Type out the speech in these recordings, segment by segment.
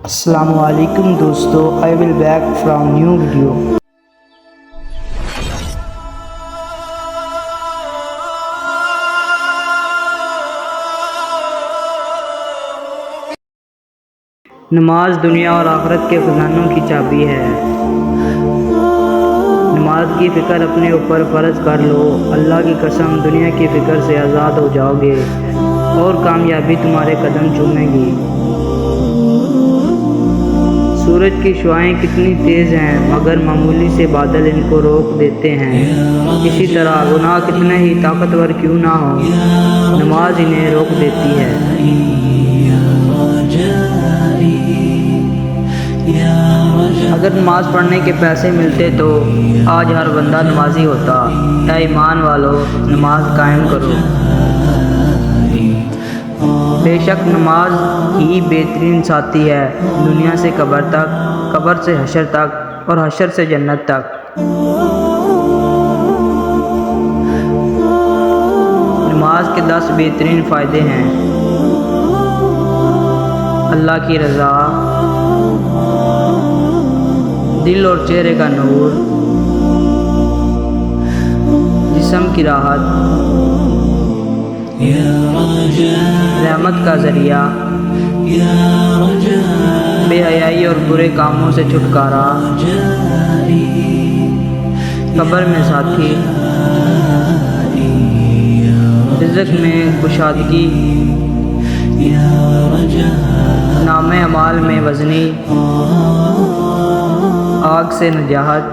السلام علیکم دوستو، I will back from new video. نماز دنیا اور آخرت کے خزانوں کی چابی ہے۔ نماز کی فکر اپنے اوپر فرض کر لو، اللہ کی قسم دنیا کی فکر سے آزاد ہو جاؤ گے اور کامیابی تمہارے قدم چومے گی۔ سورج کی شعاعیں کتنی تیز ہیں مگر معمولی سے بادل ان کو روک دیتے ہیں۔ اسی طرح گناہ کتنے ہی طاقتور کیوں نہ ہو، نماز انہیں روک دیتی ہے۔ اگر نماز پڑھنے کے پیسے ملتے تو آج ہر بندہ نمازی ہوتا۔ اے ایمان والو، نماز قائم کرو۔ بے شک نماز ہی بہترین ساتھی ہے، دنیا سے قبر تک، قبر سے حشر تک اور حشر سے جنت تک۔ نماز کے 10 بہترین فائدے ہیں۔ اللہ کی رضا، دل اور چہرے کا نور، جسم کی راحت، رحمت کا ذریعہ، بے حیائی اور برے کاموں سے چھٹکارا، قبر میں ساتھی، رزق میں کشادگی، نامہ اعمال میں وزنی، آگ سے نجات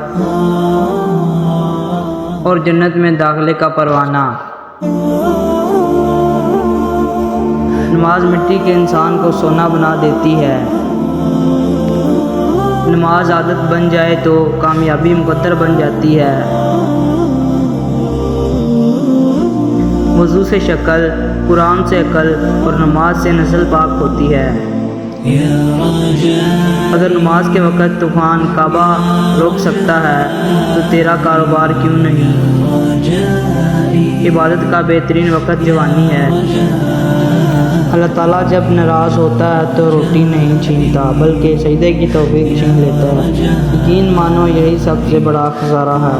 اور جنت میں داخلے کا پروانہ۔ نماز مٹی کے انسان کو سونا بنا دیتی ہے۔ نماز عادت بن جائے تو کامیابی مقدر بن جاتی ہے۔ وضو سے شکل، قرآن سے عقل اور نماز سے نسل پاک ہوتی ہے۔ اگر نماز کے وقت طوفان کعبہ روک سکتا ہے تو تیرا کاروبار کیوں نہیں؟ عبادت کا بہترین وقت جوانی ہے۔ اللہ تعالیٰ جب ناراض ہوتا ہے تو روٹی نہیں چھینتا بلکہ سجدے کی توفیق چھین لیتا ہے۔ یقین مانو یہی سب سے بڑا خسارہ ہے۔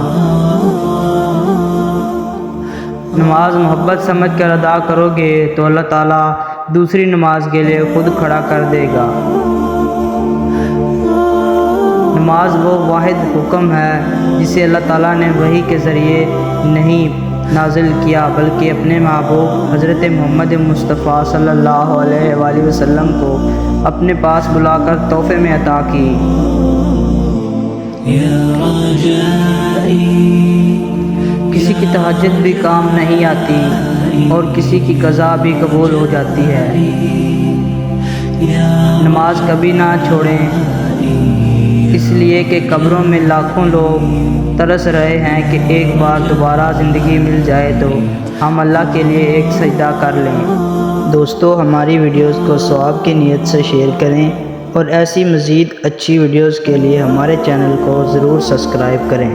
نماز محبت سمجھ کر ادا کرو گے تو اللہ تعالیٰ دوسری نماز کے لیے خود کھڑا کر دے گا۔ نماز وہ واحد حکم ہے جسے اللہ تعالیٰ نے وحی کے ذریعے نہیں نازل کیا بلکہ اپنے محبوب حضرت محمد مصطفیٰ صلی اللہ علیہ وآلہ وسلم کو اپنے پاس بلا کر تحفے میں عطا کی۔ کسی کی تہجد بھی کام نہیں آتی اور کسی کی قضا بھی قبول ہو جاتی ہے۔ نماز کبھی نہ چھوڑیں، اس لیے کہ قبروں میں لاکھوں لوگ ترس رہے ہیں کہ ایک بار دوبارہ زندگی مل جائے تو ہم اللہ کے لیے ایک سجدہ کر لیں۔ دوستو، ہماری ویڈیوز کو ثواب کی نیت سے شیئر کریں اور ایسی مزید اچھی ویڈیوز کے لیے ہمارے چینل کو ضرور سبسکرائب کریں۔